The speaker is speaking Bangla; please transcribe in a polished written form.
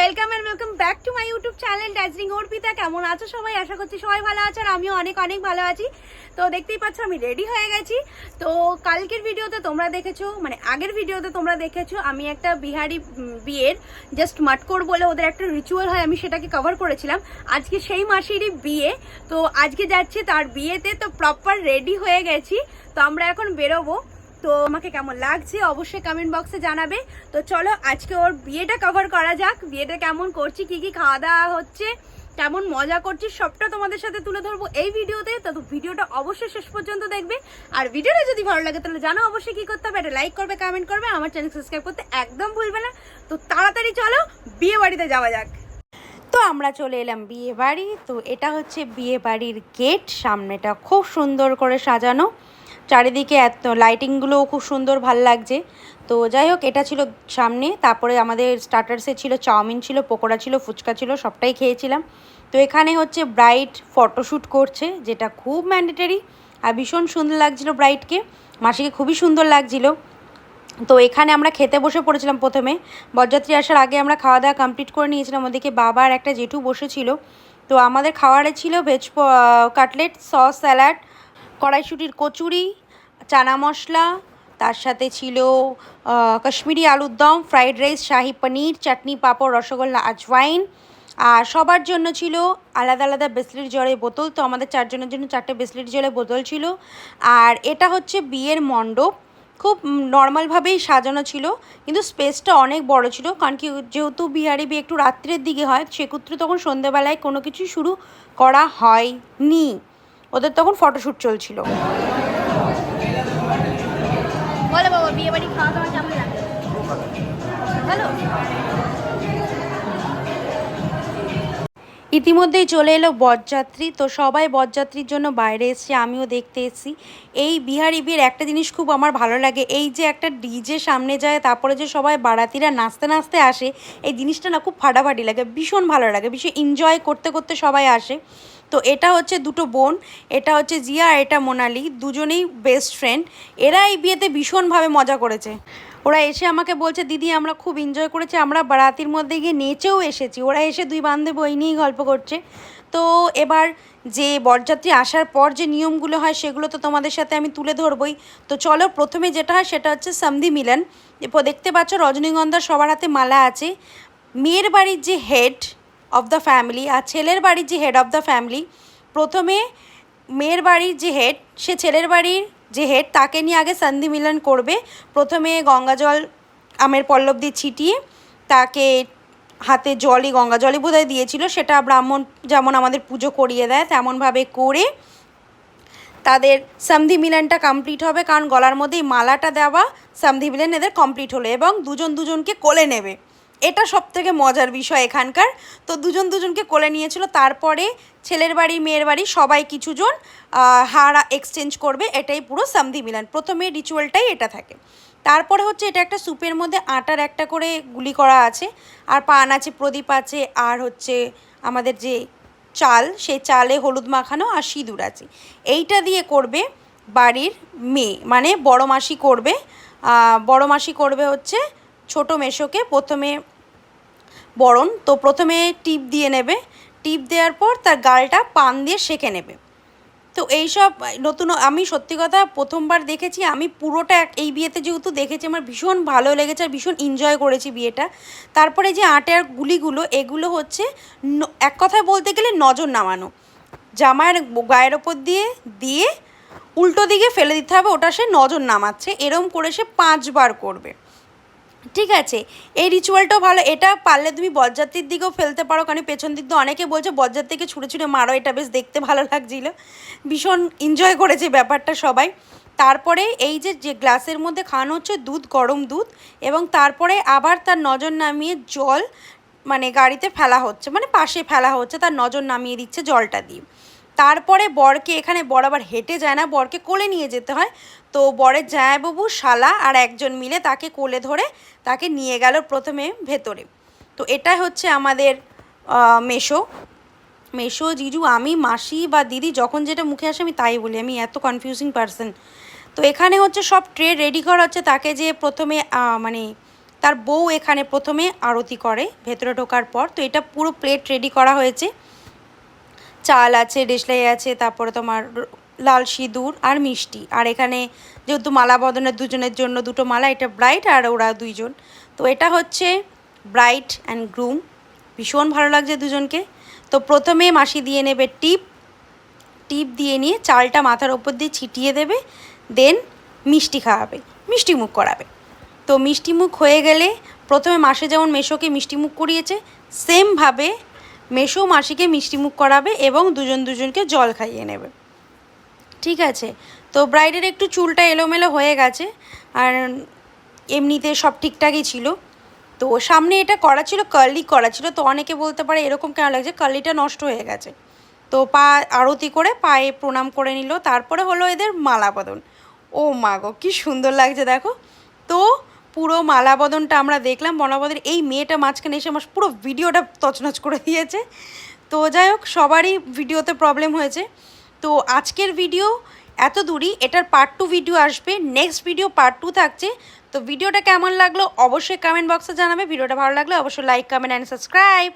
Welcome and welcome back to my YouTube channel Darjeeling Arpita. কেমন আছো সবাই? আশা করছি সবাই ভালো আছে আর আমিও অনেক অনেক ভালো আছি। তো দেখতেই পাচ্ছ আমি রেডি হয়ে গেছি। তো কালকের ভিডিওতে তোমরা দেখেছো, মানে আগের ভিডিওতে তোমরা দেখেছো আমি একটা বিহারি বিয়ের জাস্ট মাটকোর বলে ওদের একটা রিচুয়াল হয়, আমি সেটাকে কভার করেছিলাম। আজকে সেই মাসিরই বিয়ে, তো আজকে যাচ্ছে তার বিয়েতে। তো প্রপার রেডি হয়ে গেছি, তো আমরা এখন বেরোবো। তো আমাকে কেমন লাগছে অবশ্যই কমেন্ট বক্সে জানাবে। তো চলো আজকে ওর বিয়েটা কভার করা যাক। বিয়েটা কেমন করছি, কি কি খাওয়া দাওয়া হচ্ছে, কেমন মজা করছি, সবটা তোমাদের সাথে তুলে ধরবো এই ভিডিওতে। তো ভিডিওটা অবশ্যই শেষ পর্যন্ত দেখবে। আর ভিডিওটা যদি ভালো লাগে তাহলে জানো অবশ্যই কি করতে হবে, এটা লাইক করবে, কমেন্ট করবে, আমার চ্যানেল সাবস্ক্রাইব করতে একদম ভুলবে না। তো তাড়াতাড়ি চলো বিয়ে বাড়িতে যাওয়া যাক। তো আমরা চলে এলাম বিয়ে বাড়ি। তো এটা হচ্ছে বিয়ে বাড়ির গেট, সামনেটা খুব সুন্দর করে সাজানো, চারিদিকে এত লাইটিংগুলোও খুব সুন্দর, ভাল লাগছে। তো যাই হোক, এটা ছিল সামনে। তারপরে আমাদের স্টার্টার্সে ছিল চাউমিন, ছিল পকোড়া, ছিল ফুচকা, ছিল সবটাই খেয়েছিলাম। তো এখানে হচ্ছে ব্রাইড ফটোশ্যুট করছে, যেটা খুব ম্যান্ডেটারি আর ভীষণ সুন্দর লাগছিল ব্রাইডকে, মাসিকে খুবই সুন্দর লাগছিল। তো এখানে আমরা খেতে বসে পড়েছিলাম। প্রথমে বরযাত্রী আসার আগে আমরা খাওয়া দাওয়া কমপ্লিট করে নিয়েছিলাম। ওদিকে বাবা আর একটা জেঠু বসেছিল। তো আমাদের খাওয়ারে ছিল ভেজ কাটলেট, সস, স্যালাড, কড়াইশুঁটির কচুরি, চানা মশলা, তার সাথে ছিল কাশ্মীরি আলুর দম, ফ্রাইড রাইস, শাহি পনির, চাটনি, পাঁপড়, রসগোল্লা, আজওয়াইন। আর সবার জন্য ছিল আলাদা আলাদা বিসলির জলের বোতল। তো আমাদের চারজনের জন্য 4টে বিসলির জলের বোতল ছিল। আর এটা হচ্ছে বিয়ের মণ্ডপ, খুব নর্মালভাবেই সাজানো ছিল, কিন্তু স্পেসটা অনেক বড় ছিল। কারণ কি, যেহেতু বিহারি বিয়ে একটু রাত্রের দিকে হয়, সেক্ষেত্রে তখন সন্ধ্যেবেলায় কোনো কিছু শুরু করা হয়নি, ওদের তখন ফটোশ্যুট চলছিল। বলো বাবা, বিয়ে বাড়ি খাওয়া দাওয়া কেমন লাগে? ভালো। ইতিমধ্যেই চলে এলো বরযাত্রী। তো সবাই বরযাত্রীর জন্য বাইরে এসছে, আমিও দেখতে এসেছি। এই বিহারি বিয়ের একটা জিনিস খুব আমার ভালো লাগে, এই যে একটা ডিজে সামনে যায়, তারপরে যে সবাই বারাতিরা নাচতে নাচতে আসে, এই জিনিসটা না খুব ফাটাফাটি লাগে, ভীষণ ভালো লাগে, ভীষণ এনজয় করতে করতে সবাই আসে। তো এটা হচ্ছে দুটো বোন, এটা হচ্ছে জিয়া আর এটা মোনালি, দুজনেই বেস্ট ফ্রেন্ড। এরা এই বিয়েতে ভীষণভাবে মজা করেছে। ওরা এসে আমাকে বলছে, দিদি আমরা খুব এনজয় করেছি, আমরা বারাতির মধ্যে গিয়ে নেচেও এসেছি। ওরা এসে দুই বান্ধবী ওই নিয়েই গল্প করছে। তো এবার যে বরযাত্রী আসার পর যে নিয়মগুলো হয় সেগুলো তো তোমাদের সাথে আমি তুলে ধরবই। তো চলো, প্রথমে যেটা হয় সেটা হচ্ছে সন্ধি মিলন। এরপর দেখতে পাচ্ছ রজনীগন্ধা সবার হাতে মালা আছে। মেয়ের বাড়ির যে হেড অফ দ্য ফ্যামিলি আর ছেলের বাড়ির যে হেড অফ দ্য ফ্যামিলি, প্রথমে মেয়ের বাড়ির যে হেড, সে ছেলের বাড়ির যে হেড তাকে নিয়ে আগে সন্ধি মিলন করবে। প্রথমে গঙ্গা জল আমের পল্লব দিয়ে ছিটিয়ে তাকে হাতে জলই, গঙ্গা জলই বোধহয় দিয়েছিল, সেটা ব্রাহ্মণ যেমন আমাদের পুজো করিয়ে দেয় তেমনভাবে করে তাদের সন্ধি মিলনটা কমপ্লিট হবে। কারণ গলার মধ্যেই মালাটা দেওয়া, সন্ধি মিলন এদের কমপ্লিট হলো এবং দুজন দুজনকে কোলে নেবে। এটা সবথেকে মজার বিষয় এখানকার। তো দুজন দুজনকে কোলে নিয়েছিল। তারপরে ছেলের বাড়ি মেয়ের বাড়ি সবাই কিছুজন হার এক্সচেঞ্জ করবে, এটাই পুরো সন্ধি মিলন। প্রথমে রিচুয়ালটাই এটা থাকে। তারপরে হচ্ছে এটা একটা স্যুপের মধ্যে আটার একটা করে গুলি করা আছে, আর পান আছে, প্রদীপ আছে, আর হচ্ছে আমাদের যে চাল, সেই চালে হলুদ মাখানো আর সিঁদুর আছে। এইটা দিয়ে করবে বাড়ির মেয়ে, মানে বড় মাসি করবে। বড় মাসি করবে হচ্ছে ছোটো মেশোকে প্রথমে বরণ। তো প্রথমে টিপ দিয়ে নেবে, টিপ দেওয়ার পর তার গালটা পান দিয়ে সেঁকে নেবে। তো এইসব নতুন, আমি সত্যি কথা প্রথমবার দেখেছি, আমি পুরোটা এই বিয়েতে যেহেতু দেখেছি আমার ভীষণ ভালো লেগেছে আর ভীষণ এনজয় করেছি বিয়েটা। তারপরে যে আটার গুলিগুলো, এগুলো হচ্ছে এক কথায় বলতে গেলে নজর নামানো, জামাইয়ের গায়ের ওপর দিয়ে দিয়ে উল্টো দিকে ফেলে দিতে হবে, ওটা সে নজর নামাচ্ছে, এরম করে সে 5 বার করবে। ঠিক আছে, এই রিচুয়ালটাও ভালো। এটা পারলে তুমি বরযাত্রীর দিকেও ফেলতে পারো, কারণ পেছন দিক দিয়ে অনেকে বলছে বরযাত্রীকে ছুঁড়ে ছুঁড়ে মারো, এটা বেশ দেখতে ভালো লাগছিলো, ভীষণ এনজয় করেছে ব্যাপারটা সবাই। তারপরে এই যে গ্লাসের মধ্যে খাওয়ানো হচ্ছে দুধ, গরম দুধ, এবং তারপরে আবার তার নজর নামিয়ে জল, মানে গাড়িতে ফেলা হচ্ছে, মানে পাশে ফেলা হচ্ছে, তার নজর নামিয়ে দিচ্ছে জলটা দিয়ে। তারপরে বরকে, এখানে বর আবার হেঁটে যায় না, বরকে কোলে নিয়ে যেতে হয়। তো বরের জামাইবাবু, শালা আর একজন মিলে তাকে কোলে ধরে তাকে নিয়ে গেল প্রথমে ভেতরে। তো এটা হচ্ছে আমাদের মেশো, মেশো, জিজু, আমি, মাসি বা দিদি, যখন যেটা মুখে আসে আমি তাই বলি, আমি এত কনফিউজিং পারসন। তো এখানে হচ্ছে সব ট্রে রেডি করা হচ্ছে, তাকে যে প্রথমে মানে তার বউ এখানে প্রথমে আরতি করে ভেতরে ঢোকার পর। তো এটা পুরো প্লেট রেডি করা হয়েছে, চাল আছে, দেশলাই আছে, তারপরে তোমার লাল সিঁদুর আর মিষ্টি। আর এখানে যেহেতু মালা বদনের দুজনের জন্য দুটো মালা, এটা ব্রাইড আর ওরা দুইজন। তো এটা হচ্ছে ব্রাইড অ্যান্ড গ্রুম, ভীষণ ভালো লাগছে দুজনকে। তো প্রথমে মাসি দিয়ে নেবে টিপ, টিপ দিয়ে নিয়ে চালটা মাথার ওপর দিয়ে ছিটিয়ে দেবে, দেন মিষ্টি খাওয়াবে, মিষ্টি মুখ করাবে। তো মিষ্টি মুখ হয়ে গেলে প্রথমে মাসে যেমন মেশোকে মিষ্টি মুখ করিয়েছে, সেমভাবে মেশো মাসিকে মিষ্টি মুখ করাবে এবং দুজন দুজনকে জল খাইয়ে নেবে, ঠিক আছে। তো ব্রাইডের একটু চুলটা এলোমেলো হয়ে গেছে, আর এমনিতে সব ঠিকঠাকই ছিল। তো সামনে এটা করা ছিল, কার্লি করা ছিল। তো অনেকে বলতে পারে এরকম কেন লাগছে, কার্লিটা নষ্ট হয়ে গেছে। তো পা আরতি করে পায়ে প্রণাম করে নিল, তারপরে হলো এদের মালা বদন। ও মা গো, কী সুন্দর লাগছে দেখো। তো পুরো মালা বদনটা আমরা দেখলাম। মালা বদন এই মেয়েটা মাঝখানে এসে আমার পুরো ভিডিওটা তছনছ করে দিয়েছে। তো যাই হোক, সবারই ভিডিওতে প্রবলেম হয়েছে। তো আজকের ভিডিও এত দূরই, এটার পার্ট 2 ভিডিও আসবে, নেক্সট ভিডিও পার্ট 2 থাকছে। তো ভিডিওটা কেমন লাগলো অবশ্যই কমেন্ট বক্সে জানাবে। ভিডিওটা ভালো লাগলে অবশ্যই লাইক, কমেন্ট অ্যান্ড সাবস্ক্রাইব।